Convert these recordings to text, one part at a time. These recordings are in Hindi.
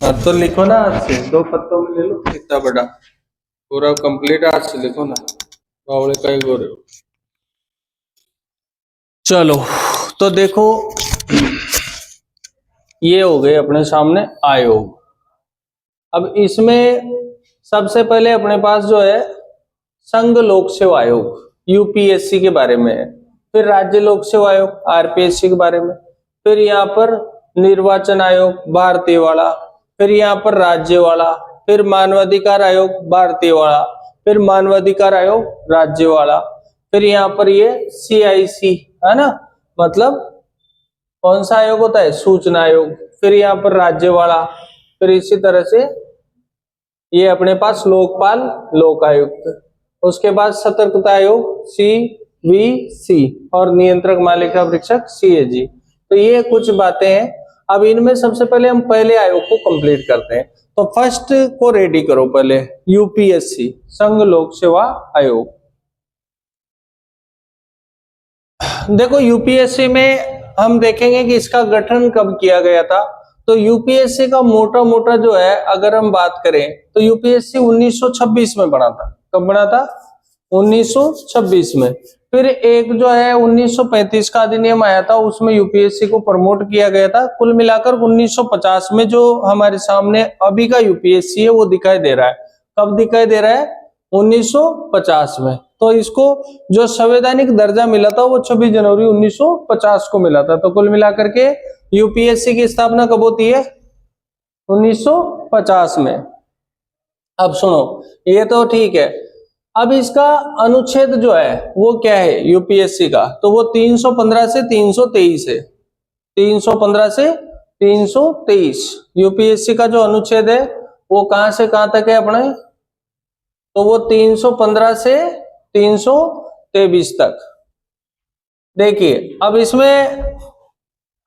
हाँ तो लिखो ना आज से, 2 पत्तों में ले लो, इतना बड़ा पूरा कंप्लीट आज से लिखो ना, बावड़े का ही हो रहे हो। चलो तो देखो, ये हो गए अपने सामने आयोग। अब इसमें सबसे पहले अपने पास जो है संघ लोक सेवा आयोग यूपीएससी के बारे में है, फिर राज्य लोक सेवा आयोग आरपीएससी के बारे में, फिर यहाँ पर निर्वाचन आयोग भारतीय वाला, फिर यहाँ पर राज्य वाला, फिर मानवाधिकार आयोग भारतीय वाला, फिर मानवाधिकार आयोग राज्य वाला, फिर यहाँ पर ये सीआईसी है ना, मतलब कौन सा आयोग होता है, सूचना आयोग, फिर यहाँ पर राज्य वाला, फिर इसी तरह से ये अपने पास लोकपाल लोक आयुक्त, उसके बाद सतर्कता आयोग सीवीसी और नियंत्रक मालिका परीक्षक सीएजी। तो ये कुछ बातें हैं। अब इनमें सबसे पहले हम पहले आयोग को कंप्लीट करते हैं। तो फर्स्ट को रेडी करो पहले, यूपीएससी संघ लोक सेवा आयोग। देखो यूपीएससी में हम देखेंगे कि इसका गठन कब किया गया था। तो यूपीएससी का मोटा मोटा जो है अगर हम बात करें तो यूपीएससी 1926 में बना था। कब बना था? 1926 में। फिर एक जो है 1935 का अधिनियम आया था, उसमें यूपीएससी को प्रमोट किया गया था। कुल मिलाकर 1950 में जो हमारे सामने अभी का यूपीएससी है वो दिखाई दे रहा है। कब दिखाई दे रहा है? 1950 में। तो इसको जो संवैधानिक दर्जा मिला था वो 26 जनवरी 1950 को मिला था। तो कुल मिलाकर के यूपीएससी की स्थापना कब होती है? 1950 में। अब सुनो, ये तो ठीक है। अब इसका अनुच्छेद जो है वो क्या है यूपीएससी का? तो वो 315 से 323 है। 315 से 323 यूपीएससी का जो अनुच्छेद है वो कहां से कहां तक है अपने? तो वो 315 से 323 तक। देखिए अब इसमें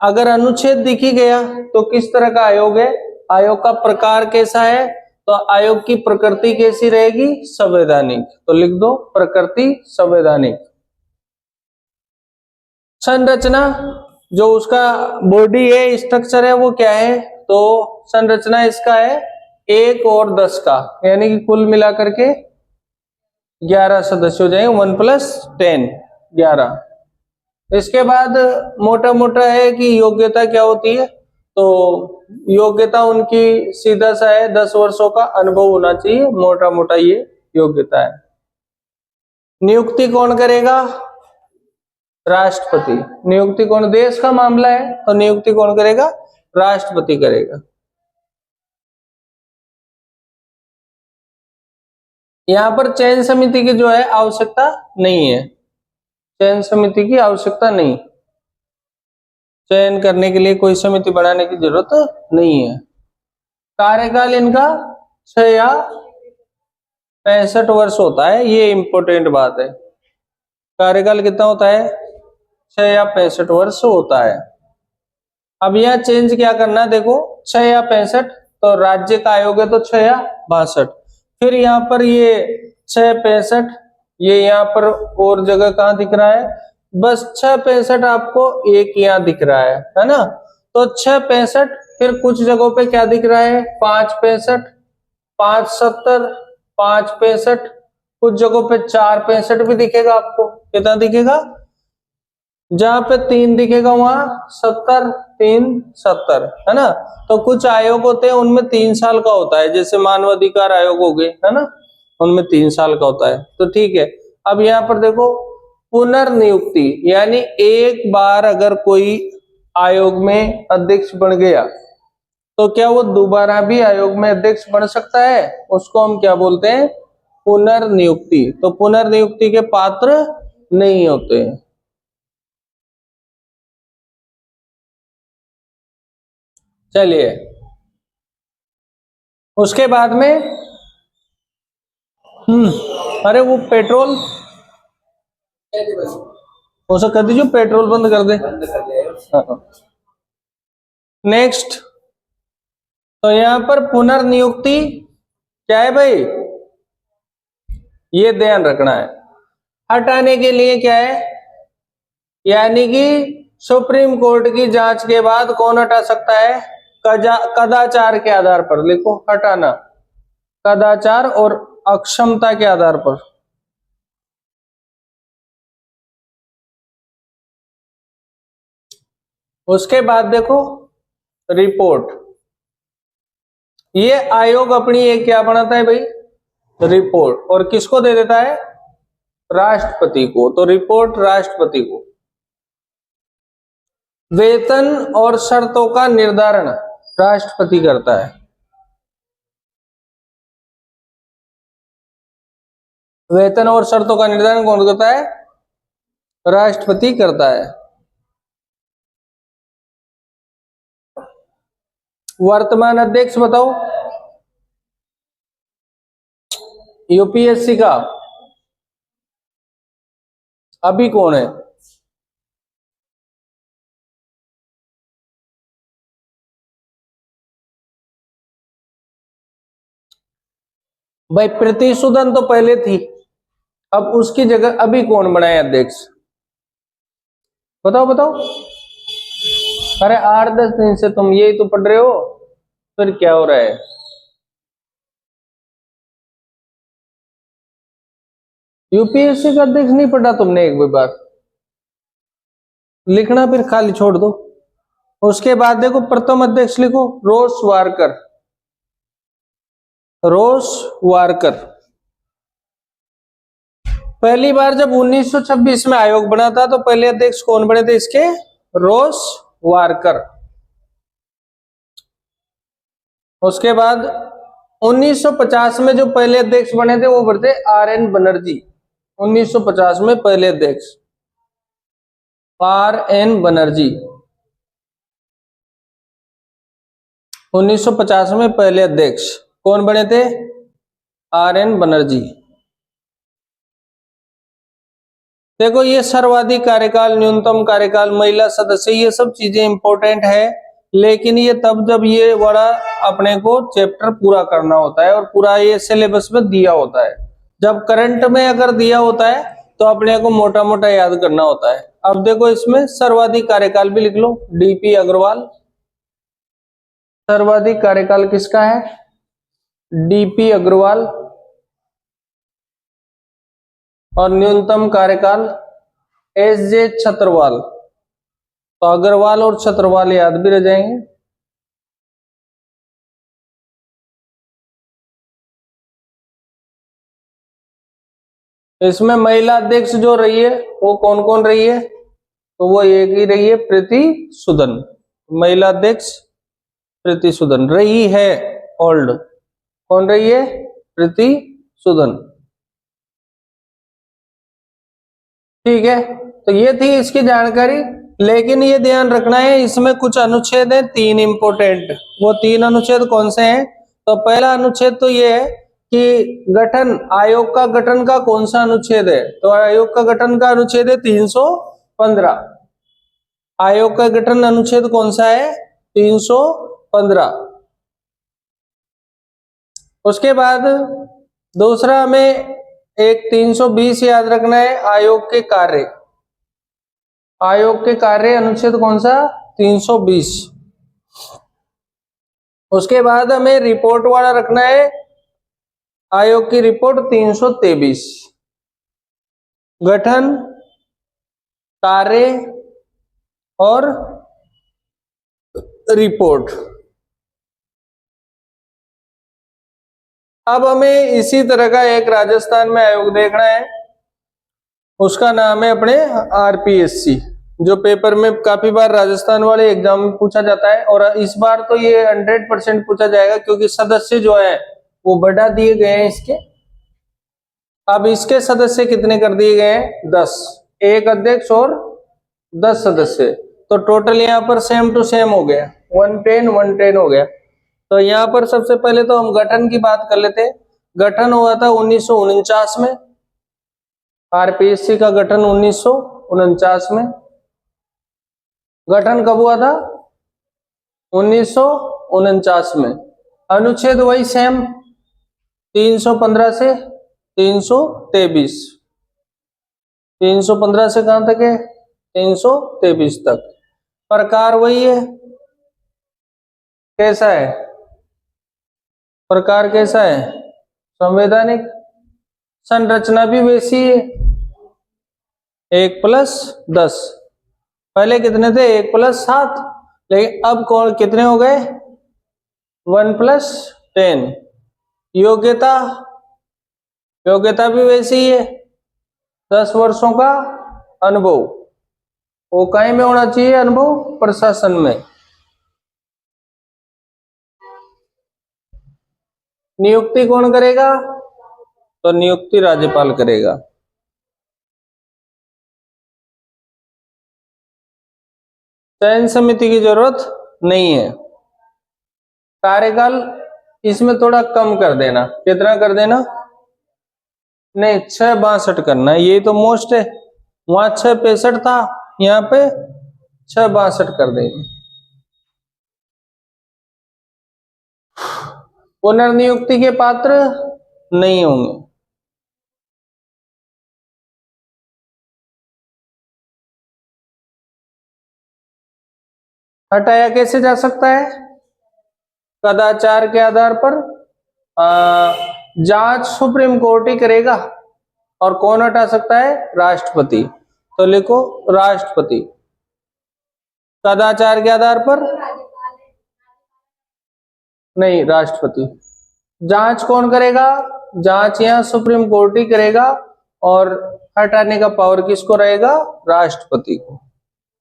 अगर अनुच्छेद दिख ही गया तो किस तरह का आयोग है, आयोग का प्रकार कैसा है, तो आयोग की प्रकृति कैसी रहेगी? संवैधानिक। तो लिख दो प्रकृति संवैधानिक। संरचना जो उसका बॉडी है, स्ट्रक्चर है, वो क्या है? तो संरचना इसका है 1 और 10 का, यानी कि कुल मिलाकर के 11 सदस्य हो जाएंगे। 1 + 10 11। इसके बाद मोटा मोटा है कि योग्यता क्या होती है? तो योग्यता उनकी सीधा सा है 10 वर्षों का अनुभव होना चाहिए, मोटा मोटा ये योग्यता है। नियुक्ति कौन करेगा? राष्ट्रपति। नियुक्ति कौन? देश का मामला है तो नियुक्ति कौन करेगा? राष्ट्रपति करेगा। यहां पर चयन समिति की जो है आवश्यकता नहीं है। चयन समिति की आवश्यकता नहीं, चयन करने के लिए कोई समिति बनाने की जरूरत नहीं है। कार्यकाल इनका 6 या 65 वर्ष होता है, ये इंपॉर्टेंट बात है। कार्यकाल कितना होता है? 6 या 65 वर्ष होता है। अब यह चेंज क्या करना है, देखो 6 या 65, तो राज्य का आयोग है तो 6 या 62। फिर यहाँ पर ये 6 65, ये यहाँ पर और जगह कहाँ दिख रहा है? बस 6 65 आपको एक यहाँ दिख रहा है ना? तो 6 65, फिर कुछ जगहों पे क्या दिख रहा है? 5 65, 5 70, 5 65, कुछ जगहों पे 4 65 भी दिखेगा आपको। कितना दिखेगा? जहां पे 3 दिखेगा वहां 70, 3 70 है ना? तो कुछ आयोग होते हैं उनमें 3 साल का होता है, जैसे मानवाधिकार आयोग हो गए है ना, उनमें 3 साल का होता है। तो ठीक है। अब यहाँ पर देखो पुनर्नियुक्ति, यानी एक बार अगर कोई आयोग में अध्यक्ष बन गया तो क्या वो दोबारा भी आयोग में अध्यक्ष बन सकता है? उसको हम क्या बोलते हैं? पुनर्नियुक्ति। तो पुनर्नियुक्ति के पात्र नहीं होते हैं। चलिए उसके बाद में अरे वो पेट्रोल उसे कर दीजिए, पेट्रोल बंद कर दे। नेक्स्ट, तो यहां पर पुनर्नियुक्ति क्या है भाई? ये ध्यान रखना है। हटाने के लिए क्या है? यानी कि सुप्रीम कोर्ट की जांच के बाद कौन हटा सकता है? कदाचार के आधार पर लिखो, हटाना, कदाचार और अक्षमता के आधार पर। उसके बाद देखो रिपोर्ट, ये आयोग अपनी एक क्या बनाता है भाई, रिपोर्ट, और किसको दे देता है, राष्ट्रपति को। तो रिपोर्ट राष्ट्रपति को। वेतन और शर्तों का निर्धारण राष्ट्रपति करता है, वेतन और शर्तों का निर्धारण कौन करता है, राष्ट्रपति करता है। वर्तमान अध्यक्ष बताओ यूपीएससी का, अभी कौन है, भाई प्रीति सूदन तो पहले थी, अब उसकी जगह अभी कौन बनाए अध्यक्ष, बताओ बताओ। अरे 8-10 दिन से तुम यही तो पढ़ रहे हो, फिर क्या हो रहा है। यूपीएससी का अध्यक्ष नहीं पढ़ा तुमने एक भी बार, लिखना फिर खाली छोड़ दो। उसके बाद देखो प्रथम अध्यक्ष लिखो रोस वारकर, रोस वारकर। पहली बार जब 1926 में आयोग बना था तो पहले अध्यक्ष कौन बने थे इसके, रोस वारकर। उसके बाद 1950 में जो पहले अध्यक्ष बने थे वो बने आर.एन. बनर्जी। 1950 में पहले अध्यक्ष आर.एन. बनर्जी, 1950 में पहले अध्यक्ष कौन बने थे, आर.एन. बनर्जी। देखो ये सर्वाधिक कार्यकाल, न्यूनतम कार्यकाल, महिला सदस्य, ये सब चीजें इंपॉर्टेंट है, लेकिन ये तब जब ये बड़ा अपने को चैप्टर पूरा करना होता है और पूरा ये सिलेबस में दिया होता है। जब करंट में अगर दिया होता है तो अपने को मोटा मोटा याद करना होता है। अब देखो इसमें सर्वाधिक कार्यकाल भी लिख लो, डीपी अग्रवाल। सर्वाधिक कार्यकाल किसका है, डीपी अग्रवाल। और न्यूनतम कार्यकाल एस.जे. छत्रवाल। तो अग्रवाल और छत्रवाल याद भी रह जाएंगे। इसमें महिला अध्यक्ष जो रही है वो कौन कौन रही है, तो वो एक ही रही है, प्रीति सूदन। महिला अध्यक्ष प्रीति सूदन रही है, ओल्ड कौन रही है, प्रीति सूदन। ठीक है, तो ये थी इसकी जानकारी। लेकिन ये ध्यान रखना है इसमें कुछ अनुच्छेद है 3 इंपोर्टेंट। वो 3 अनुच्छेद कौन से हैं, तो पहला अनुच्छेद तो ये है कि गठन, आयोग का गठन का कौन सा अनुच्छेद है, तो आयोग का गठन का अनुच्छेद है 315। आयोग का गठन अनुच्छेद कौन सा है, 315। उसके बाद दूसरा हमें एक 320 याद रखना है, आयोग के कार्य। आयोग के कार्य अनुच्छेद कौन सा, 320। उसके बाद हमें रिपोर्ट वाला रखना है, आयोग की रिपोर्ट 323। गठन, कार्य और रिपोर्ट। अब हमें इसी तरह का एक राजस्थान में आयोग देखना है, उसका नाम है अपने आरपीएससी, जो पेपर में काफी बार राजस्थान वाले एग्जाम में पूछा जाता है। और इस बार तो ये 100% पूछा जाएगा, क्योंकि सदस्य जो है वो बढ़ा दिए गए हैं इसके। अब इसके सदस्य कितने कर दिए गए हैं, 10, एक अध्यक्ष और 10 सदस्य। तो टोटल यहाँ पर सेम टू सेम हो गया, 110 हो गया। तो यहाँ पर सबसे पहले तो हम गठन की बात कर लेते हैं। गठन हुआ था 1949 में, आरपीएससी का गठन 1949 में। गठन कब हुआ था, 1949 में। अनुच्छेद वही सेम, 315 से 323। 315 से कहां तक है, 323 तक। प्रकार वही है, कैसा है, प्रकार कैसा है, संवैधानिक। संरचना भी वैसी है, 1+10। पहले कितने थे, 1+7, लेकिन अब कौन कितने हो गए, 1+10। योग्यता, योग्यता भी वैसी ही है, 10 वर्षों का अनुभव। वो कहीं में होना चाहिए अनुभव, प्रशासन में। नियुक्ति कौन करेगा, तो नियुक्ति राज्यपाल करेगा। चयन समिति की जरूरत नहीं है। कार्यकाल इसमें थोड़ा कम कर देना, कितना कर देना, नहीं 662 करना है, ये तो मोस्ट है। वहां 665 था, यहाँ पे 662 कर देंगे। पुनर्नियुक्ति के पात्र नहीं होंगे। हटाया कैसे जा सकता है, कदाचार के आधार पर। जांच सुप्रीम कोर्ट ही करेगा, और कौन हटा सकता है, राष्ट्रपति। तो लिखो राष्ट्रपति। कदाचार के आधार पर नहीं, राष्ट्रपति। जांच कौन करेगा, जांच यहाँ सुप्रीम कोर्ट ही करेगा, और हटाने का पावर किसको रहेगा, राष्ट्रपति को।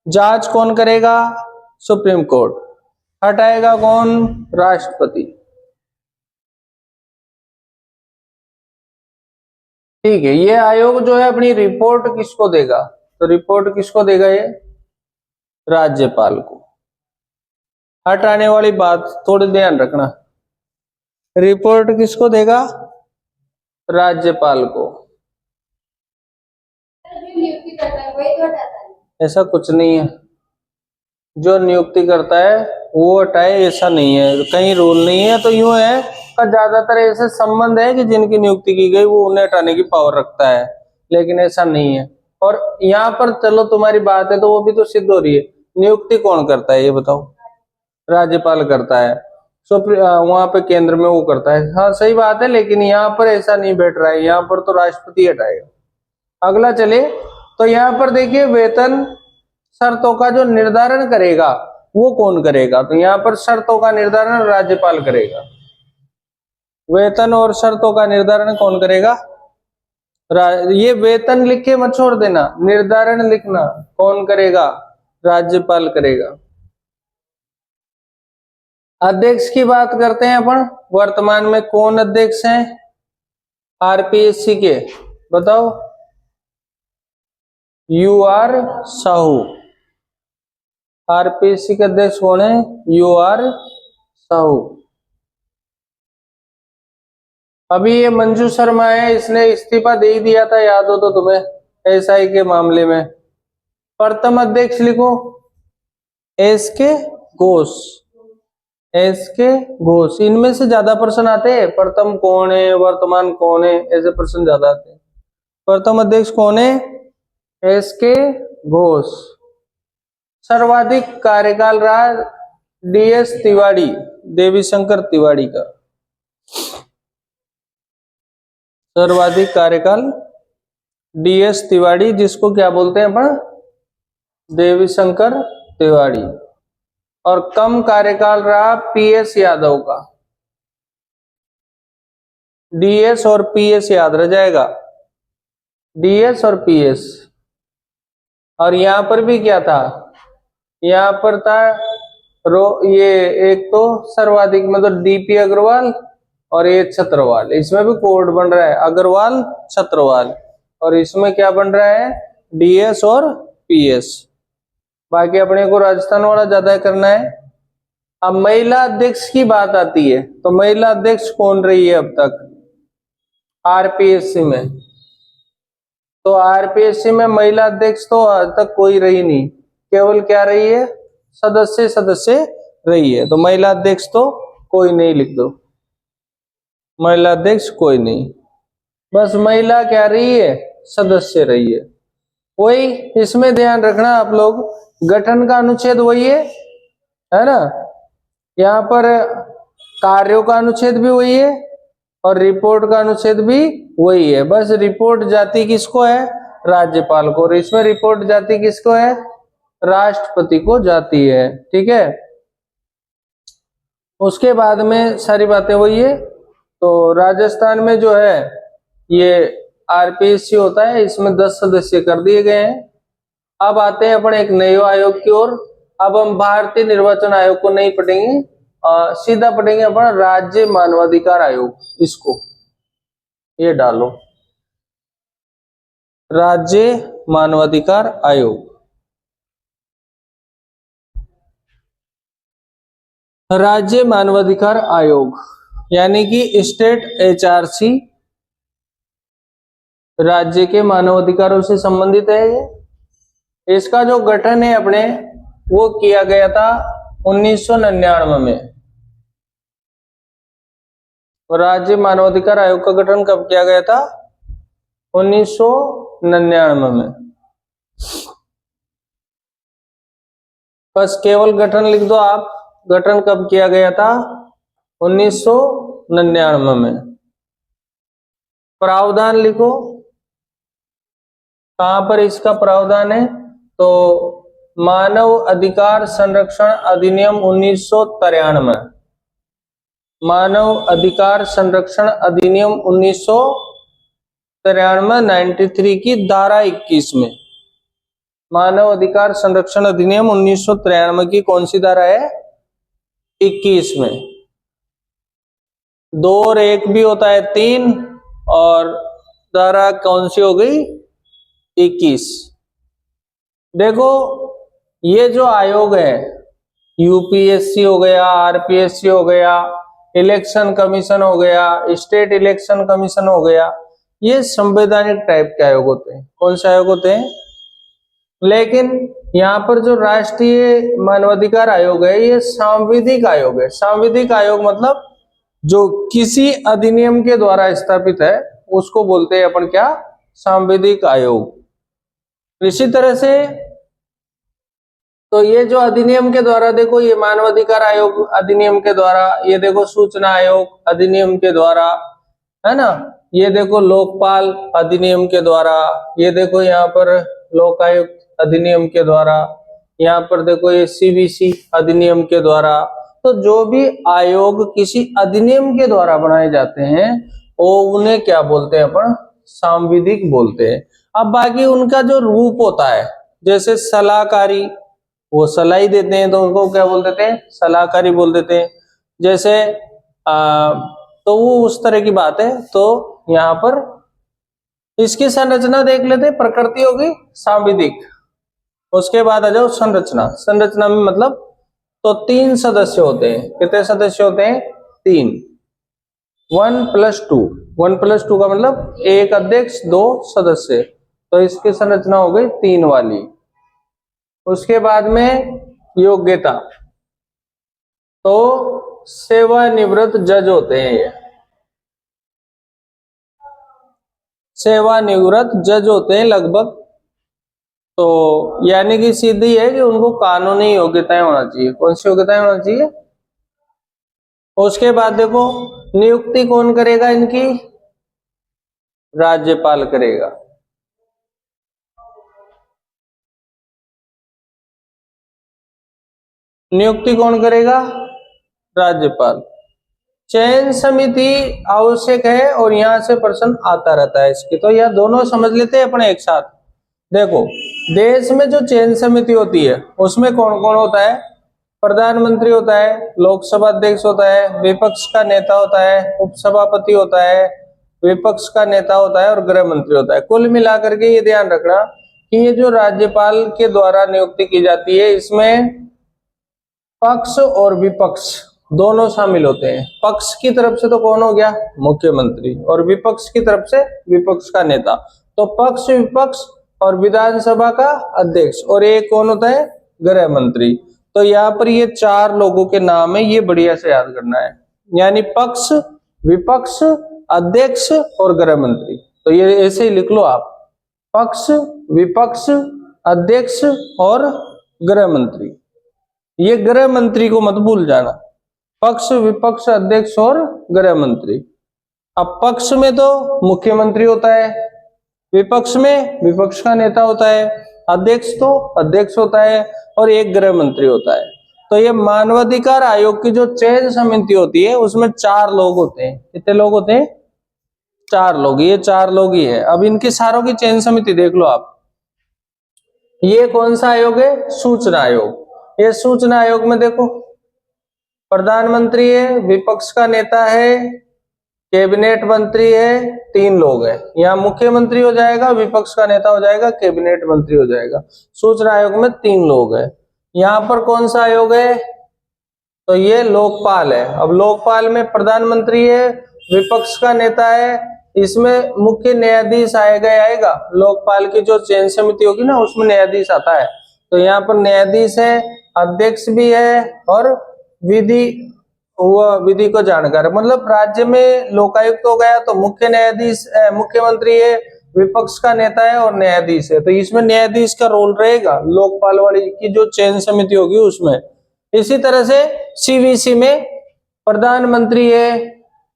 जांच कौन करेगा, सुप्रीम कोर्ट। हटाएगा कौन, राष्ट्रपति। ठीक है, ये आयोग जो है अपनी रिपोर्ट किसको देगा, तो रिपोर्ट किसको देगा, ये राज्यपाल को। हटाने वाली बात थोड़ी ध्यान रखना, रिपोर्ट किसको देगा, राज्यपाल को। नियुक्ति करता है वही तो हटाता है, ऐसा कुछ नहीं है। जो नियुक्ति करता है वो हटाए, ऐसा नहीं है, कहीं रूल नहीं है। तो यूं है का ज्यादातर ऐसे संबंध है कि जिनकी नियुक्ति की गई वो उन्हें हटाने की पावर रखता है, लेकिन ऐसा नहीं है। और यहाँ पर चलो तुम्हारी बात है तो वो भी तो सिद्ध हो रही है। नियुक्ति कौन करता है ये बताओ, राज्यपाल करता है। वहां पे केंद्र में वो करता है, हाँ सही बात है, लेकिन यहाँ पर ऐसा नहीं बैठ रहा है, यहाँ पर तो राष्ट्रपति हटाएगा। अगला चले तो यहाँ पर देखिए, वेतन शर्तों का जो निर्धारण करेगा वो कौन करेगा, तो यहाँ पर शर्तों का निर्धारण राज्यपाल करेगा। वेतन और शर्तों का निर्धारण कौन करेगा, ये वेतन लिख के मत छोड़ देना, निर्धारण लिखना, कौन करेगा, राज्यपाल करेगा। अध्यक्ष की बात करते हैं अपन, वर्तमान में कौन अध्यक्ष हैं आरपीएससी के, बताओ। UR साहू, आरपीएससी के अध्यक्ष कौन है, UR साहू। अभी ये मंजू शर्मा है, इसने इस्तीफा दे ही दिया था, याद हो तो तुम्हें, एसआई के मामले में। प्रथम अध्यक्ष लिखो SK घोष, SK घोष। इनमें से ज्यादा प्रश्न आते हैं, प्रथम कौन है, वर्तमान कौन है, ऐसे प्रश्न ज्यादा आते हैं। प्रथम अध्यक्ष कौन है, SK घोष। सर्वाधिक कार्यकाल रहा DS तिवारी, देवीशंकर तिवारी का। सर्वाधिक कार्यकाल DS तिवारी, जिसको क्या बोलते हैं अपन, देवीशंकर तिवारी। और कम कार्यकाल रहा PS यादव का। DS और PS याद रह जाएगा, DS और PS। और यहां पर भी क्या था, यहाँ पर था ये एक तो सर्वाधिक मतलब DP अग्रवाल और ये छत्रवाल, इसमें भी कोड बन रहा है अग्रवाल छत्रवाल, और इसमें क्या बन रहा है DS और PS। बाकी अपने को राजस्थान वाला ज्यादा करना है। अब महिला अध्यक्ष की बात आती है, तो महिला अध्यक्ष कौन रही है अब तक आरपीएससी में, तो आरपीएससी में महिला अध्यक्ष तो आज तक कोई रही नहीं, केवल क्या रही है, सदस्य रही है। तो महिला अध्यक्ष तो कोई नहीं, लिख दो महिला अध्यक्ष कोई नहीं, बस महिला क्या रही है, सदस्य रही है। वही इसमें ध्यान रखना आप लोग, गठन का अनुच्छेद वही है ना, यहाँ पर कार्यों का अनुच्छेद भी वही है और रिपोर्ट का अनुच्छेद भी वही है, बस रिपोर्ट जाती किसको है, राज्यपाल को, और इसमें रिपोर्ट जाती किसको है, राष्ट्रपति को जाती है। ठीक है, उसके बाद में सारी बातें वही है। तो राजस्थान में जो है ये आरपीएससी होता है, इसमें 10 सदस्य कर दिए गए हैं। अब आते हैं अपन एक नए आयोग की ओर। अब हम भारतीय निर्वाचन आयोग को नहीं पढ़ेंगे, सीधा पढ़ेंगे अपन राज्य मानवाधिकार आयोग। इसको ये डालो, राज्य मानवाधिकार आयोग। राज्य मानवाधिकार आयोग यानी कि स्टेट एचआरसी, राज्य के मानवाधिकारों से संबंधित है ये। इसका जो गठन है अपने वो किया गया था 1999 में। राज्य मानवाधिकार आयोग का गठन कब किया गया था, 1999 में। बस केवल गठन लिख दो आप, गठन कब किया गया था, 1999 में। प्रावधान लिखो, कहां पर इसका प्रावधान है, तो मानव अधिकार संरक्षण अधिनियम 1993, मानव अधिकार संरक्षण अधिनियम 1993 93 की धारा 21 में, मानव अधिकार संरक्षण अधिनियम 1993 की कौन सी धारा है, 21 में। 2 और 1 भी होता है 3, और धारा कौन सी हो गई, 21। देखो ये जो आयोग है, यूपीएससी हो गया, आरपीएससी हो गया, इलेक्शन कमीशन हो गया, स्टेट इलेक्शन कमीशन हो गया, ये संवैधानिक टाइप के आयोग होते हैं। कौन से आयोग होते हैं, लेकिन यहाँ पर जो राष्ट्रीय मानवाधिकार आयोग है ये सांविधिक आयोग है। सांविधिक आयोग मतलब जो किसी अधिनियम के द्वारा स्थापित है उसको बोलते हैं अपन क्या, सांविधिक आयोग। इसी तरह से तो ये जो अधिनियम के द्वारा, देखो ये मानवाधिकार आयोग अधिनियम के द्वारा, ये देखो सूचना आयोग अधिनियम के द्वारा, है ना, ये देखो लोकपाल अधिनियम के द्वारा, ये देखो यहाँ पर लोकायुक्त अधिनियम के द्वारा, यहाँ पर देखो ये सीबीसी अधिनियम के द्वारा। तो जो भी आयोग किसी अधिनियम के द्वारा बनाए जाते हैं वो उन्हें क्या बोलते हैं अपन, सांविधिक बोलते हैं। अब बाकी उनका जो रूप होता है, जैसे सलाहकारी, वो सलाह ही देते हैं तो उनको क्या बोल देते हैं, सलाहकारी बोल देते हैं। जैसे तो वो उस तरह की बात है। तो यहाँ पर इसकी संरचना देख लेते, प्रकृति होगी सांविधिक, उसके बाद आ जाओ संरचना। संरचना में मतलब तो 3 सदस्य होते हैं। कितने सदस्य होते हैं, 3, 1+2। 1+2 का मतलब 1 अध्यक्ष 2 सदस्य, तो इसकी संरचना हो गई 3 वाली। उसके बाद में योग्यता, तो सेवानिवृत्त जज होते हैं ये, सेवानिवृत्त जज होते हैं लगभग। तो यानी कि सीधी है कि उनको कानूनी योग्यताएं होना चाहिए। कौन सी योग्यताएं होना चाहिए। उसके बाद देखो नियुक्ति कौन करेगा इनकी, राज्यपाल करेगा। नियुक्ति कौन करेगा, राज्यपाल। चयन समिति आवश्यक है और यहां से प्रश्न आता रहता है इसकी, तो यह दोनों समझ लेते हैं अपने एक साथ। देखो देश में जो चयन समिति होती है उसमें कौन कौन होता है, प्रधानमंत्री होता है, लोकसभा अध्यक्ष होता है, विपक्ष का नेता होता है, उपसभापति होता है, विपक्ष का नेता होता है और गृह मंत्री होता है। कुल मिलाकर के ये ध्यान रखना कि ये जो राज्यपाल के द्वारा नियुक्ति की जाती है इसमें पक्ष और विपक्ष दोनों शामिल होते हैं। पक्ष की तरफ से तो कौन हो गया, मुख्यमंत्री, और विपक्ष की तरफ से विपक्ष का नेता। तो पक्ष विपक्ष और विधानसभा का अध्यक्ष, और एक कौन होता है, गृह मंत्री। तो यहाँ पर ये 4 लोगों के नाम है, ये बढ़िया से याद करना है, यानी पक्ष विपक्ष अध्यक्ष और गृह मंत्री। तो ये ऐसे ही लिख लो आप, पक्ष विपक्ष अध्यक्ष और गृह मंत्री। ये गृह मंत्री को मत भूल जाना, पक्ष, विपक्ष, अध्यक्ष और गृह मंत्री। अब पक्ष में तो मुख्यमंत्री होता है, विपक्ष में विपक्ष का नेता होता है, अध्यक्ष तो अध्यक्ष होता है और एक गृह मंत्री होता है। तो ये मानवाधिकार आयोग की जो चयन समिति होती है उसमें 4 लोग होते हैं। कितने लोग होते हैं? 4 लोग। ये 4 लोग ही है। अब इनकी सारों की चयन समिति देख लो आप। ये कौन सा आयोग है? सूचना आयोग। ये सूचना आयोग में देखो प्रधानमंत्री है, विपक्ष का नेता है, कैबिनेट मंत्री है, 3 लोग हैं। यहाँ मुख्यमंत्री हो जाएगा, विपक्ष का नेता हो जाएगा, कैबिनेट मंत्री हो जाएगा। सूचना आयोग में 3 लोग हैं। यहाँ पर कौन सा आयोग है? तो ये लोकपाल है। अब लोकपाल में प्रधानमंत्री है, विपक्ष का नेता है, इसमें मुख्य न्यायाधीश आएगा। लोकपाल की जो चयन समिति होगी ना उसमें न्यायाधीश आता है। तो यहाँ पर न्यायाधीश है, अध्यक्ष भी है और विधि को जानकार। मतलब राज्य में लोकायुक्त हो गया तो मुख्य न्यायाधीश, मुख्यमंत्री है, विपक्ष का नेता है और न्यायाधीश है। तो इसमें न्यायाधीश का रोल रहेगा लोकपाल वाली की जो चयन समिति होगी उसमें। इसी तरह से सीवीसी में प्रधानमंत्री है,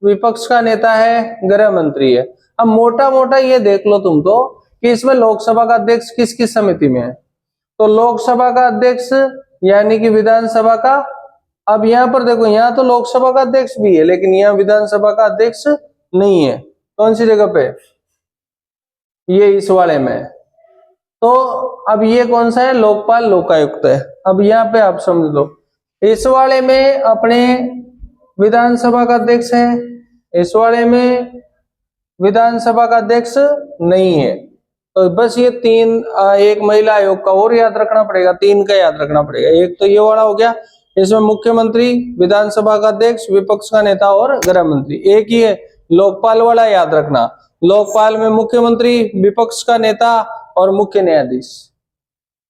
विपक्ष का नेता है, गृह मंत्री है। अब मोटा मोटा ये देख लो तुम तो कि इसमें लोकसभा का अध्यक्ष किस किस समिति में है। तो लोकसभा का अध्यक्ष यानी कि विधानसभा का। अब यहाँ पर देखो, यहाँ तो लोकसभा का अध्यक्ष भी है लेकिन यहाँ विधानसभा का अध्यक्ष नहीं है। कौन सी जगह पे? ये इस वाले में। तो अब ये कौन सा है? लोकपाल लोकायुक्त है। अब यहाँ पे आप समझ लो, इस वाले में अपने विधानसभा का अध्यक्ष है, इस वाले में विधानसभा का अध्यक्ष नहीं है। तो बस ये 3, एक महिला आयोग का और याद रखना पड़ेगा, 3 का याद रखना पड़ेगा। एक तो ये वाला हो गया, इसमें मुख्यमंत्री, विधानसभा का अध्यक्ष, विपक्ष का नेता और गृह मंत्री। एक ही है लोकपाल वाला, याद रखना। लोकपाल में मुख्यमंत्री, विपक्ष का नेता और मुख्य न्यायाधीश,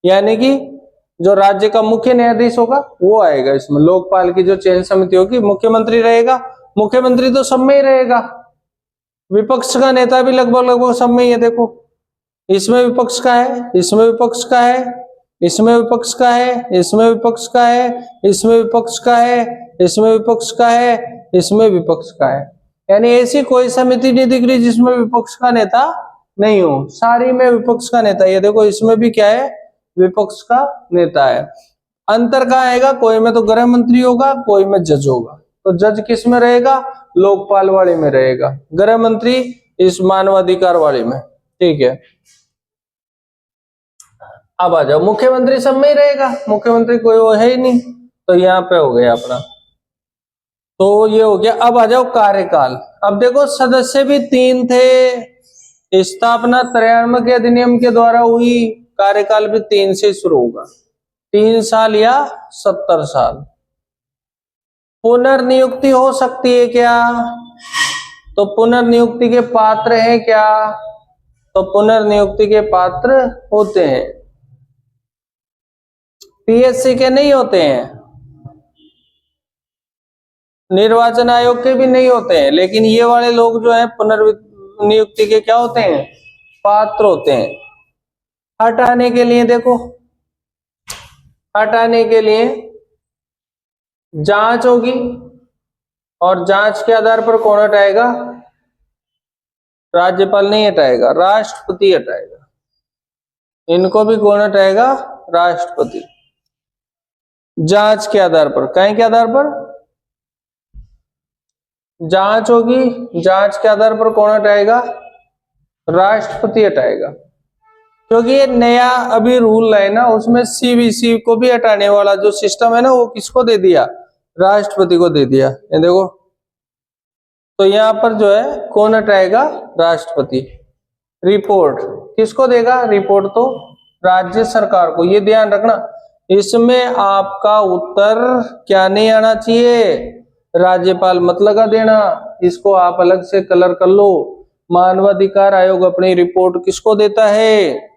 यानी कि जो राज्य का मुख्य न्यायाधीश होगा वो आएगा इसमें। लोकपाल की जो चयन समिति होगी, मुख्यमंत्री रहेगा, मुख्यमंत्री तो सब में ही रहेगा, विपक्ष का नेता भी लगभग सब में ही है। देखो इसमें विपक्ष का है, इसमें विपक्ष का है, इसमें विपक्ष का है, इसमें विपक्ष का है, इसमें विपक्ष का है, इसमें विपक्ष का है, इसमें विपक्ष का है। यानी ऐसी कोई समिति नहीं दिख रही जिसमें विपक्ष का नेता नहीं हो, सारी में विपक्ष का नेता। ये देखो इसमें भी क्या है? विपक्ष का नेता है। अंतर कहाँ आएगा? कोई में तो गृह मंत्री होगा, कोई में जज होगा। तो जज किस में रहेगा? लोकपाल वाले में रहेगा, गृह मंत्री इस मानवाधिकार वाले में। ठीक है, अब आ जाओ, मुख्यमंत्री सब में ही रहेगा, मुख्यमंत्री कोई वो है ही नहीं। तो यहाँ पे हो गया अपना, तो ये हो गया। अब आ जाओ कार्यकाल। अब देखो सदस्य भी 3 थे, स्थापना 93 के अधिनियम के द्वारा हुई, कार्यकाल भी 3 से शुरू होगा, 3 साल या 70 साल। पुनर्नियुक्ति हो सकती है क्या? तो पुनर्नियुक्ति के पात्र हैं क्या? तो पुनर्नियुक्ति के पात्र होते हैं, पीएससी के नहीं होते हैं, निर्वाचन आयोग के भी नहीं होते हैं, लेकिन ये वाले लोग जो है पुनर्नियुक्ति के क्या होते हैं? पात्र होते हैं। हटाने के लिए देखो, हटाने के लिए जांच होगी और जांच के आधार पर कौन हटाएगा? राज्यपाल नहीं हटाएगा, राष्ट्रपति हटाएगा। इनको भी कौन हटाएगा? राष्ट्रपति। जांच के आधार पर, कहीं के आधार पर? जांच होगी, जांच के आधार पर कौन हटाएगा? राष्ट्रपति हटाएगा। क्योंकि ये नया अभी रूल है ना, उसमें सीवीसी को भी हटाने वाला जो सिस्टम है ना, वो किसको दे दिया? राष्ट्रपति को दे दिया। ये देखो, तो यहाँ पर जो है कौन हटाएगा? राष्ट्रपति। रिपोर्ट किसको देगा? रिपोर्ट तो राज्य सरकार को। ये ध्यान रखना, इसमें आपका उत्तर क्या नहीं आना चाहिए? राज्यपाल मत लगा देना, इसको आप अलग से कलर कर लो। मानवाधिकार आयोग अपनी रिपोर्ट किसको देता है?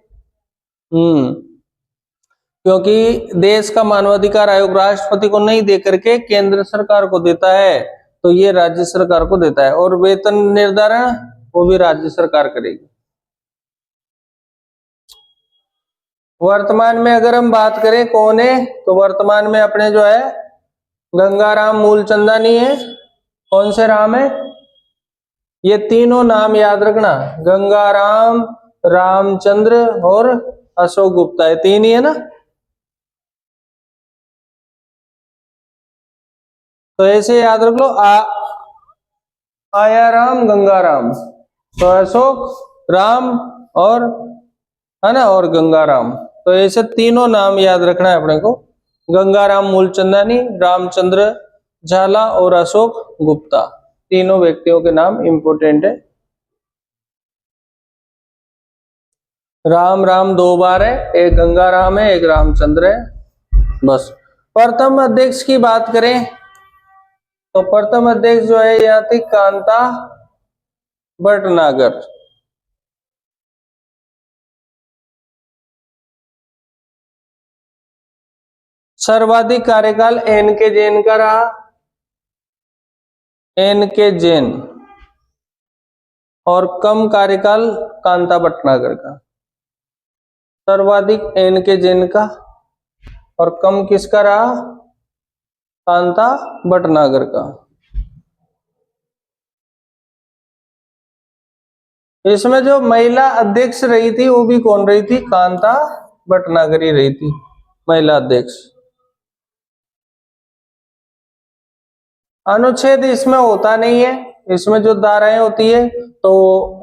क्योंकि देश का मानवाधिकार आयोग राष्ट्रपति को नहीं दे करके केंद्र सरकार को देता है, तो ये राज्य सरकार को देता है। और वेतन निर्धारण वो भी राज्य सरकार करेगी। वर्तमान में अगर हम बात करें कौन है, तो वर्तमान में अपने जो है गंगाराम मूलचंदानी है। कौन से राम है? ये तीनों नाम याद रखना, गंगाराम, रामचंद्र और अशोक गुप्ता, ये तीन ही है ना। तो ऐसे याद रख लो, आयाराम, गंगाराम, तो अशोक, राम और, है ना, और गंगाराम। तो ऐसे तीनों नाम याद रखना है अपने को, गंगाराम मूलचंदानी, रामचंद्र झाला और अशोक गुप्ता, तीनों व्यक्तियों के नाम इंपोर्टेंट है। राम राम दो बार है, एक गंगाराम है, एक रामचंद्र है। बस प्रथम अध्यक्ष की बात करें तो प्रथम अध्यक्ष जो है यह थी कांता भटनागर। सर्वाधिक कार्यकाल एन के जैन का रहा, एन के जैन, और कम कार्यकाल कांता भटनागर का। सर्वाधिक एन के जैन का और कम किसका रहा? कांता भटनागर का। इसमें जो महिला अध्यक्ष रही थी वो भी कौन रही थी? कांता भटनागर ही रही थी महिला अध्यक्ष। अनुच्छेद इसमें होता नहीं है, इसमें जो धाराएं होती है तो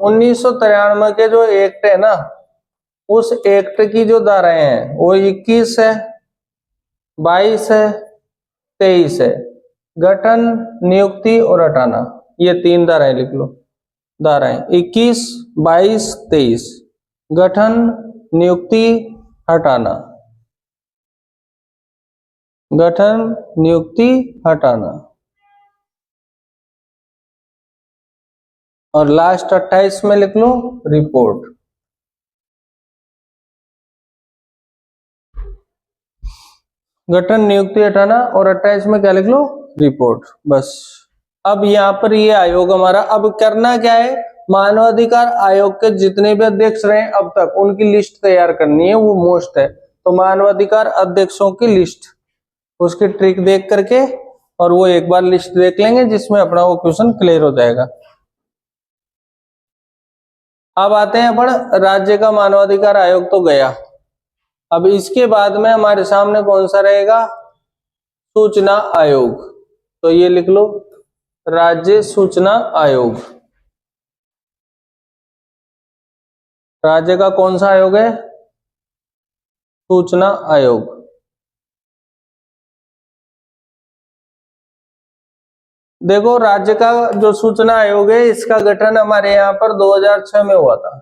1993 के जो एक्ट है ना, उस एक्ट की जो धाराएं हैं वो 21 है, 22 है, 23 है। गठन, नियुक्ति और हटाना, ये तीन धाराएं लिख लो। धाराएं 21, 22, 23, गठन, नियुक्ति, हटाना, गठन, नियुक्ति, हटाना। और लास्ट 28 में लिख लो रिपोर्ट। गठन, नियुक्ति, हटाना, और 28 में क्या लिख लो? रिपोर्ट। बस अब यहाँ पर ये आयोग हमारा, अब करना क्या है, मानवाधिकार आयोग के जितने भी अध्यक्ष रहे अब तक उनकी लिस्ट तैयार करनी है, वो मोस्ट है। तो मानवाधिकार अध्यक्षों की लिस्ट, उसकी ट्रिक देख करके, और वो एक बार लिस्ट देख लेंगे जिसमें अपना वो क्वेश्चन क्लियर हो जाएगा। अब आते हैं अपन, राज्य का मानवाधिकार आयोग तो गया, अब इसके बाद में हमारे सामने कौन सा रहेगा? सूचना आयोग। तो ये लिख लो, राज्य सूचना आयोग। राज्य का कौन सा आयोग है? सूचना आयोग। देखो, राज्य का जो सूचना आयोग है इसका गठन हमारे यहाँ पर 2006 में हुआ था,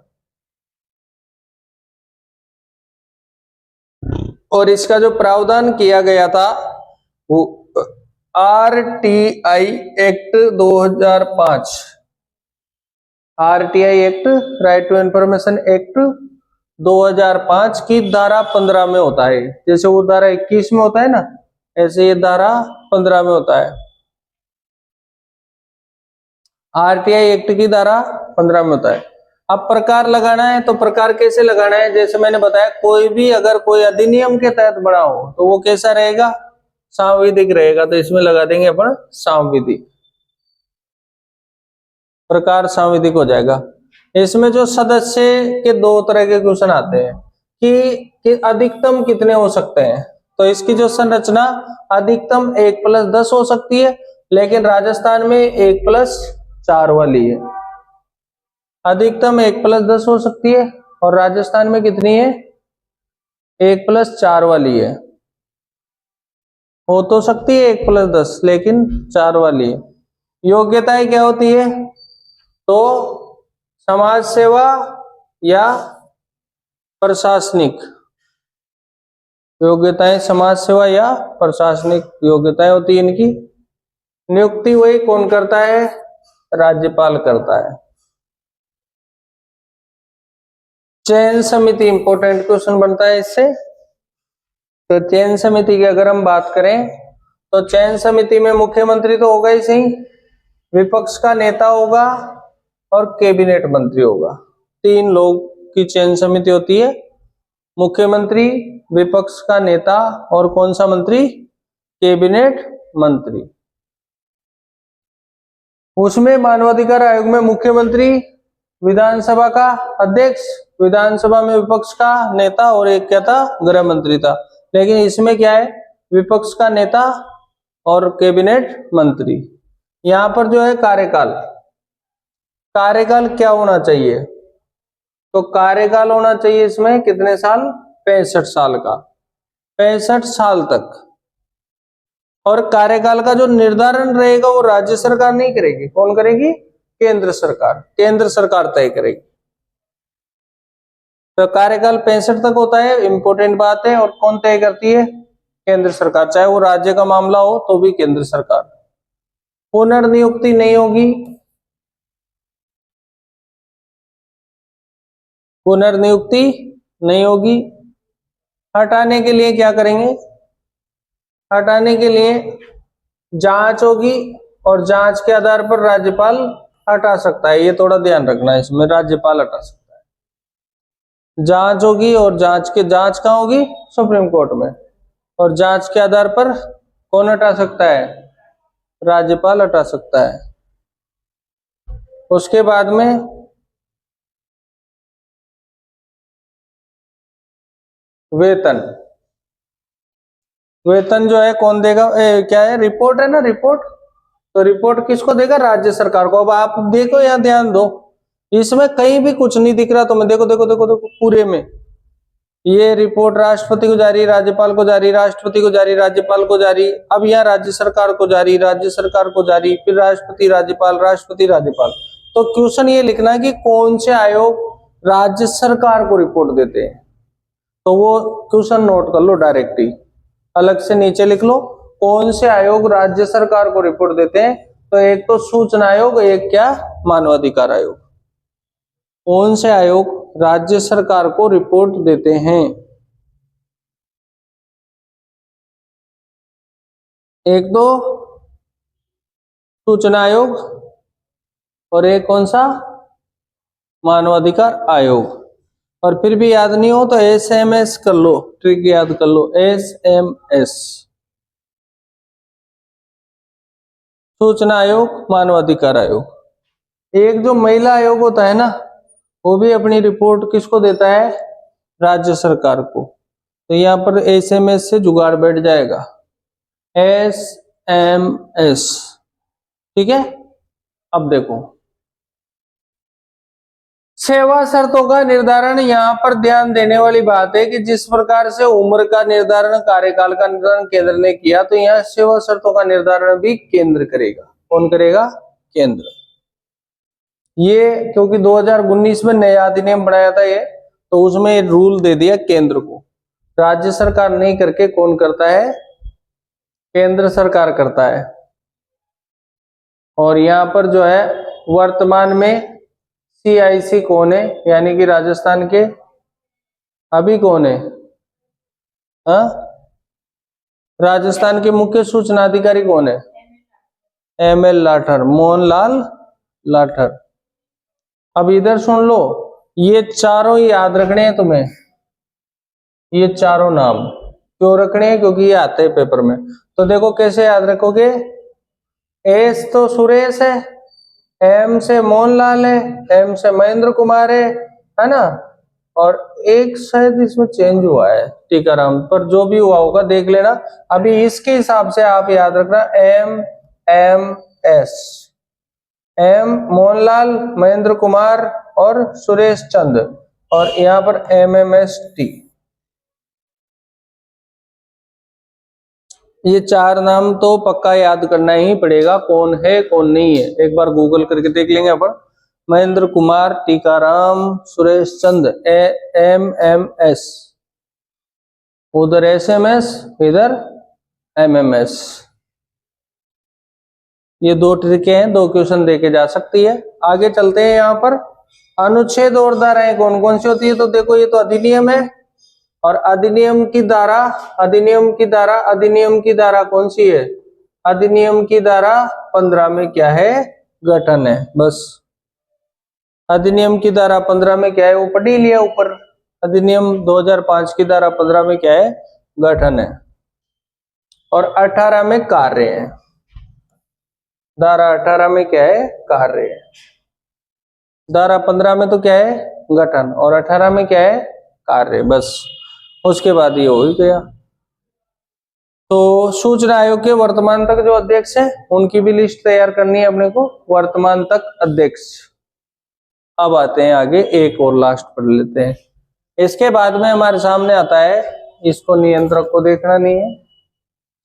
और इसका जो प्रावधान किया गया था वो RTI act 2005, RTI act, right to information act 2005 की धारा 15 में होता है। जैसे वो धारा 21 में होता है ना, ऐसे ये धारा 15 में होता है। RTI एक्ट की धारा 15 में होता है। अब प्रकार लगाना है तो प्रकार कैसे लगाना है? जैसे मैंने बताया, कोई भी अगर कोई अधिनियम के तहत बना हो तो वो कैसा रहेगा? सांविधिक रहेगा। तो इसमें लगा देंगे अपन सांविधिक, प्रकार सांविधिक हो जाएगा। इसमें जो सदस्य के दो तरह के क्वेश्चन आते हैं कि अधिकतम कितने हो सकते हैं। तो इसकी जो संरचना, अधिकतम 1+10 हो सकती है, लेकिन राजस्थान में 1+4 वाली है। अधिकतम 1+10 हो सकती है और राजस्थान में कितनी है? 1+4 वाली है। हो तो सकती है 1+10, लेकिन 4 वाली है। योग्यताएं क्या होती है? तो समाज सेवा या प्रशासनिक योग्यताएं, समाज सेवा या प्रशासनिक योग्यताएं होती है इनकी। नियुक्ति वही कौन करता है? राज्यपाल करता है। चयन समिति इंपॉर्टेंट क्वेश्चन बनता है इससे। तो चयन समिति की अगर हम बात करें तो चयन समिति में मुख्यमंत्री तो होगा ही सही, विपक्ष का नेता होगा और कैबिनेट मंत्री होगा। 3 लोग की चयन समिति होती है, मुख्यमंत्री, विपक्ष का नेता और कौन सा मंत्री? कैबिनेट मंत्री। उसमें मानवाधिकार आयोग में मुख्यमंत्री, विधानसभा का अध्यक्ष, विधानसभा में विपक्ष का नेता और एक क्या था, गृह मंत्री था। लेकिन इसमें क्या है, विपक्ष का नेता और कैबिनेट मंत्री। यहां पर जो है कार्यकाल, कार्यकाल क्या होना चाहिए, तो कार्यकाल होना चाहिए इसमें कितने साल, 65 साल का, 65 साल तक। और कार्यकाल का जो निर्धारण रहेगा वो राज्य सरकार नहीं करेगी, कौन करेगी, केंद्र सरकार, केंद्र सरकार तय करेगी। तो कार्यकाल 65 तक होता है, इंपॉर्टेंट बात है, और कौन तय करती है, केंद्र सरकार, चाहे वो राज्य का मामला हो तो भी केंद्र सरकार। पुनर्नियुक्ति नहीं होगी, पुनर्नियुक्ति नहीं होगी। हटाने के लिए क्या करेंगे, हटाने के लिए जांच होगी और जांच के आधार पर राज्यपाल हटा सकता है, ये थोड़ा ध्यान रखना है, इसमें राज्यपाल हटा सकता है। जांच होगी और जांच कहाँ होगी, सुप्रीम कोर्ट में, और जांच के आधार पर कौन हटा सकता है, राज्यपाल हटा सकता है। उसके बाद में वेतन, वेतन जो है कौन देगा, क्या है, रिपोर्ट है ना, रिपोर्ट, तो रिपोर्ट किसको देगा, राज्य सरकार को। अब आप देखो, यहाँ ध्यान दो, इसमें कहीं भी कुछ नहीं दिख रहा तुम्हें, देखो देखो देखो देखो पूरे में, ये रिपोर्ट राष्ट्रपति को जारी, राज्यपाल को जारी, राष्ट्रपति को जारी, राज्यपाल को जारी, अब यहाँ राज्य सरकार को जारी, राज्य सरकार को जारी, फिर राष्ट्रपति राज्यपाल, राष्ट्रपति राज्यपाल। तो क्वेश्चन ये लिखना है कि कौन से आयोग राज्य सरकार को रिपोर्ट देते हैं, तो वो क्वेश्चन नोट कर लो डायरेक्ट ही, अलग से नीचे लिख लो, कौन से आयोग राज्य सरकार को रिपोर्ट देते हैं, तो एक तो सूचना आयोग, एक क्या, मानवाधिकार आयोग। कौन से आयोग राज्य सरकार को रिपोर्ट देते हैं, एक तो सूचना आयोग और एक कौन सा, मानवाधिकार आयोग। और फिर भी याद नहीं हो तो SMS कर लो, ट्रिक याद कर लो, SMS, सूचना आयोग, मानवाधिकार आयोग। एक जो महिला आयोग होता है ना, वो भी अपनी रिपोर्ट किसको देता है, राज्य सरकार को। तो यहाँ पर SMS से जुगाड़ बैठ जाएगा, SMS, ठीक है। अब देखो सेवा शर्तों का निर्धारण, यहाँ पर ध्यान देने वाली बात है कि जिस प्रकार से उम्र का निर्धारण, कार्यकाल का निर्धारण केंद्र ने किया, तो यहाँ सेवा शर्तों का निर्धारण भी केंद्र करेगा। कौन करेगा, केंद्र। ये क्योंकि 2019 में नया अधिनियम बनाया था ये, तो उसमें रूल दे दिया केंद्र को, राज्य सरकार नहीं करके कौन करता है, केंद्र सरकार करता है। और यहाँ पर जो है वर्तमान में CIC कौन है, यानी कि राजस्थान के अभी कौन है, हाँ, राजस्थान के मुख्य सूचना अधिकारी कौन है, ML लाठर, मोहन लाल लाठर। अब इधर सुन लो, ये चारों ही याद रखने हैं तुम्हें, ये चारों नाम क्यों रखने हैं, क्योंकि ये आते हैं पेपर में। तो देखो कैसे याद रखोगे, S तो सुरेश है, M से मोहनलाल है, M से महेंद्र कुमार है ना, और एक शायद इसमें चेंज हुआ है टीकाराम, पर जो भी हुआ होगा देख लेना। अभी इसके हिसाब से आप याद रखना, MS, M मोहनलाल, महेंद्र कुमार और सुरेश चंद्र, और यहाँ पर MMST। ये चार नाम तो पक्का याद करना ही पड़ेगा, कौन है कौन नहीं है, एक बार गूगल करके देख लेंगे अपन। महेंद्र कुमार, टीकाराम, सुरेश चंद्र, MMS, उधर SMS, इधर MMS। ये दो ट्रिकें हैं, दो क्वेश्चन देके जा सकती है। आगे चलते हैं, यहाँ पर अनुच्छेद और धाराएं कौन कौन सी होती है, तो देखो ये तो अधिनियम है, और अधिनियम की धारा, अधिनियम की धारा, अधिनियम की धारा कौन सी है, अधिनियम की धारा 15 में क्या है, गठन है, बस। अधिनियम की धारा 15 में क्या है, वो पढ़ ही लिया ऊपर, अधिनियम 2005 की धारा 15 में क्या है, गठन है। और 18 में कार्य है। धारा 18 में क्या है? कार्य है। धारा 15 में तो क्या है? गठन। और 18 में क्या है? कार्य। बस उसके बाद ये हो ही गया। तो सूचना आयोग के वर्तमान तक जो अध्यक्ष है उनकी भी लिस्ट तैयार करनी है अपने को, वर्तमान तक अध्यक्ष। अब आते हैं आगे, एक और लास्ट पढ़ लेते हैं। इसके बाद में हमारे सामने आता है, इसको नियंत्रक को देखना नहीं है,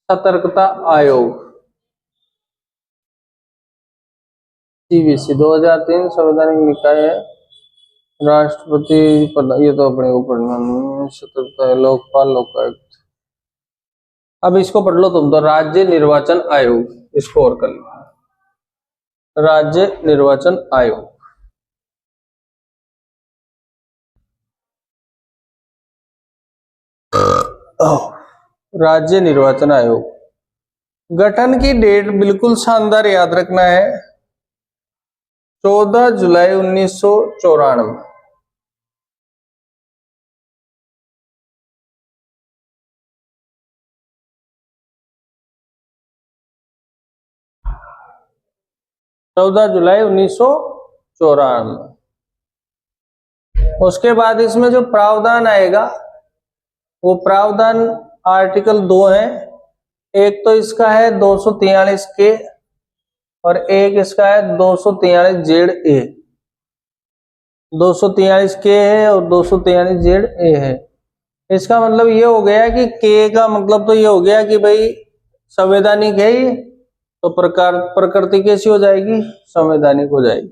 सतर्कता आयोग। सीबीसी 2003 संवैधानिक निकाय है, राष्ट्रपति, ये तो अपने को पढ़ना नहीं है। सतर्कता है, लोकपाल, लोकायुक्त। अब इसको पढ़ लो तुम तो, राज्य निर्वाचन आयोग। इसको और कर लो, राज्य निर्वाचन आयोग। राज्य निर्वाचन आयोग। गठन की डेट बिल्कुल शानदार याद रखना है, 14 जुलाई 1994। जुलाई 1994। उसके बाद इसमें जो प्रावधान आएगा वो प्रावधान आर्टिकल 2 है। एक तो इसका है 243 के और एक इसका है 243 जेड ए। 243 के है और 243 जेड ए है। इसका मतलब ये हो गया कि के का मतलब तो ये हो गया कि भाई संवैधानिक है ये, तो प्रकृति कैसी हो जाएगी? संवैधानिक हो जाएगी।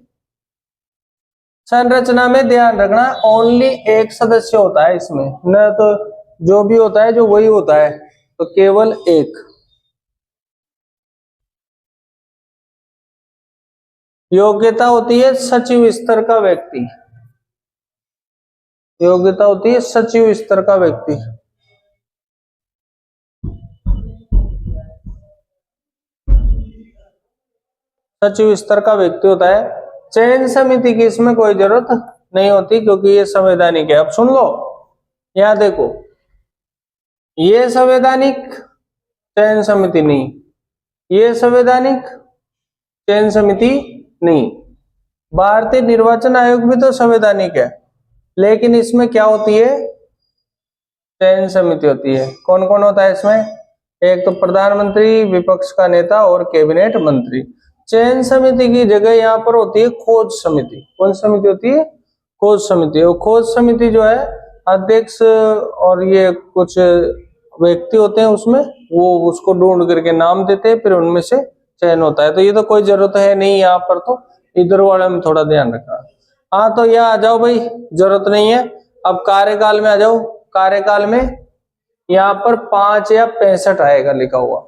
संरचना में ध्यान रखना, ओनली एक सदस्य होता है इसमें, न तो जो भी होता है जो वही होता है, तो केवल एक। योग्यता होती है सचिव स्तर का व्यक्ति। योग्यता होती है सचिव स्तर का व्यक्ति। सचिव स्तर का व्यक्ति होता है। चयन समिति की इसमें कोई जरूरत नहीं होती क्योंकि ये संवैधानिक है। अब सुन लो, यहां देखो, ये संवैधानिक, चयन समिति नहीं। ये संवैधानिक, चयन समिति नहीं। भारतीय निर्वाचन आयोग भी तो संवैधानिक है, लेकिन इसमें क्या होती है? चयन समिति होती है। कौन कौन होता है इसमें? एक तो प्रधानमंत्री, विपक्ष का नेता और कैबिनेट मंत्री। चयन समिति की जगह यहाँ पर होती है खोज समिति। कौन समिति होती है? खोज समिति। और खोज समिति जो है अध्यक्ष और ये कुछ व्यक्ति होते हैं उसमें, वो उसको ढूंढ करके नाम देते हैं, फिर उनमें से चयन होता है। तो ये तो कोई जरूरत है नहीं यहाँ पर, तो इधर वाले में थोड़ा ध्यान रखना। हाँ तो यहाँ आ जाओ भाई, जरूरत नहीं है। अब कार्यकाल में आ जाओ। कार्यकाल में यहाँ पर 5 या 65 आएगा लिखा हुआ।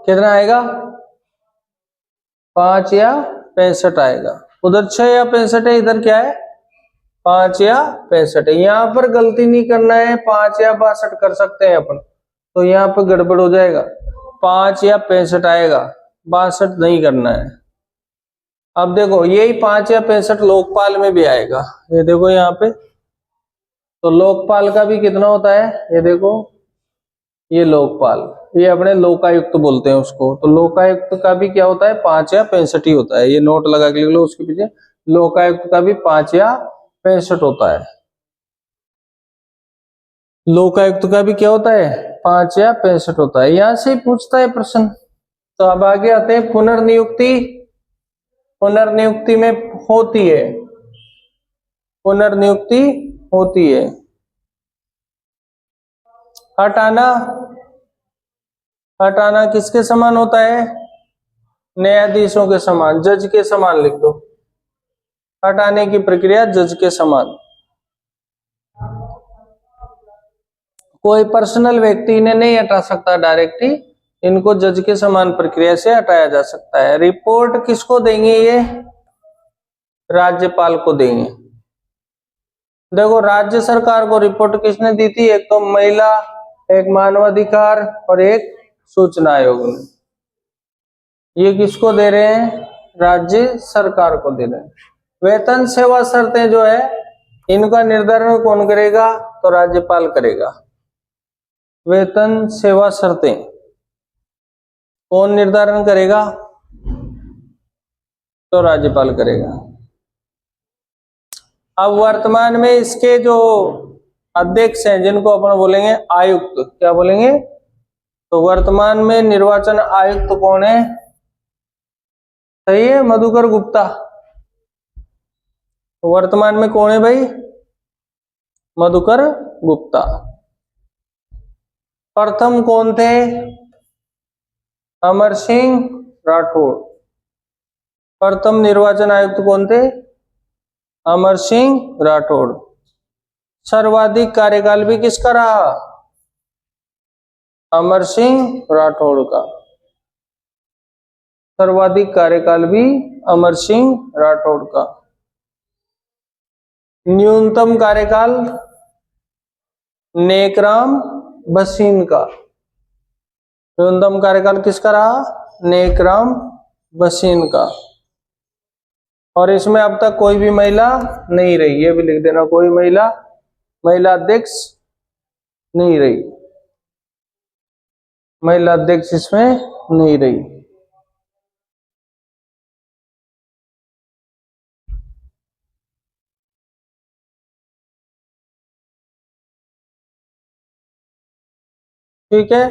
कितना आएगा? 5 या 65 आएगा। उधर 6 या 65 है, इधर क्या है? 5 या 65 है। यहाँ पर गलती नहीं करना है, 5 या 62 कर सकते हैं अपन, तो यहाँ पर गड़बड़ हो जाएगा। 5 या 65 आएगा, 62 नहीं करना है। अब देखो यही 5 या 65 लोकपाल में भी आएगा। ये देखो यहाँ पे, तो लोकपाल का भी कितना होता है? ये देखो, ये लोकपाल, ये अपने लोकायुक्त बोलते हैं उसको। तो लोकायुक्त का भी क्या होता है? 5 या 65 ही होता है। ये नोट लगा के लिख लो उसके पीछे, लोकायुक्त का भी 5 या 65 होता है। लोकायुक्त का भी क्या होता है? 5 या 65 होता है। यहां से पूछता है प्रश्न। तो अब आगे आते हैं पुनर्नियुक्ति। पुनर्नियुक्ति में होती है, पुनर्नियुक्ति होती है। हटाना, हटाना किसके समान होता है? न्यायाधीशों के समान, जज के समान लिख दो। हटाने की प्रक्रिया जज के समान। कोई पर्सनल व्यक्ति इन्हें नहीं हटा सकता डायरेक्टली, इनको जज के समान प्रक्रिया से हटाया जा सकता है। रिपोर्ट किसको देंगे? ये राज्यपाल को देंगे। देखो राज्य सरकार को रिपोर्ट किसने दी थी? एक तो महिला, एक मानवाधिकार और एक सूचना आयोग ने। ये किसको दे रहे हैं? राज्य सरकार को दे रहे हैं। वेतन सेवा शर्तें जो है इनका निर्धारण कौन करेगा? तो राज्यपाल करेगा। वेतन सेवा शर्तें कौन निर्धारण करेगा? तो राज्यपाल करेगा। अब वर्तमान में इसके जो अध्यक्ष हैं जिनको अपन बोलेंगे आयुक्त, क्या बोलेंगे? तो वर्तमान में निर्वाचन आयुक्त कौन है? सही है, मधुकर गुप्ता। तो वर्तमान में कौन है भाई? मधुकर गुप्ता। प्रथम कौन थे? अमर सिंह राठौड़। प्रथम निर्वाचन आयुक्त कौन थे? अमर सिंह राठौड़। सर्वाधिक कार्यकाल भी किसका रहा? अमर सिंह राठौड़ का। सर्वाधिक कार्यकाल भी अमर सिंह राठौड़ का। न्यूनतम कार्यकाल नेकराम भसीन का। न्यूनतम कार्यकाल किसका रहा? नेकराम भसीन का। और इसमें अब तक कोई भी महिला नहीं रही, ये भी लिख देना, कोई महिला अध्यक्ष नहीं रही, महिला अध्यक्ष इसमें नहीं रही। ठीक है,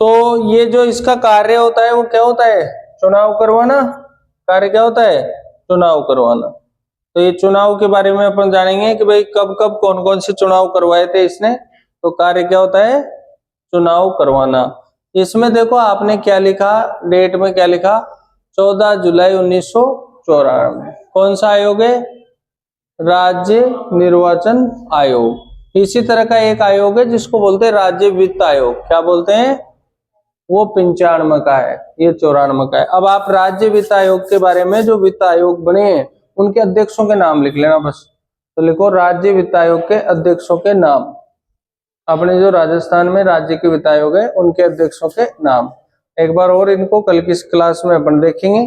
तो ये जो इसका कार्य होता है वो क्या होता है? चुनाव करवाना। कार्य क्या होता है? चुनाव करवाना। तो ये चुनाव के बारे में अपन जानेंगे कि भाई कब कब कौन कौन से चुनाव करवाए थे इसने। तो कार्य क्या होता है? चुनाव करवाना। इसमें देखो आपने क्या लिखा, डेट में क्या लिखा? 14 जुलाई 1994। कौन सा आयोग है? राज्य निर्वाचन आयोग। इसी तरह का एक आयोग है जिसको बोलते हैं राज्य वित्त आयोग। क्या बोलते हैं? वो 95 का है, ये 94 का है। अब आप राज्य वित्त आयोग के बारे में, जो वित्त आयोग बने हैं उनके अध्यक्षों के नाम लिख लेना बस। तो लिखो राज्य वित्त आयोग के अध्यक्षों के नाम। अपने जो राजस्थान में राज्य के वित्त आयोग है उनके अध्यक्षों के नाम। एक बार और इनको कल की क्लास में अपन देखेंगे।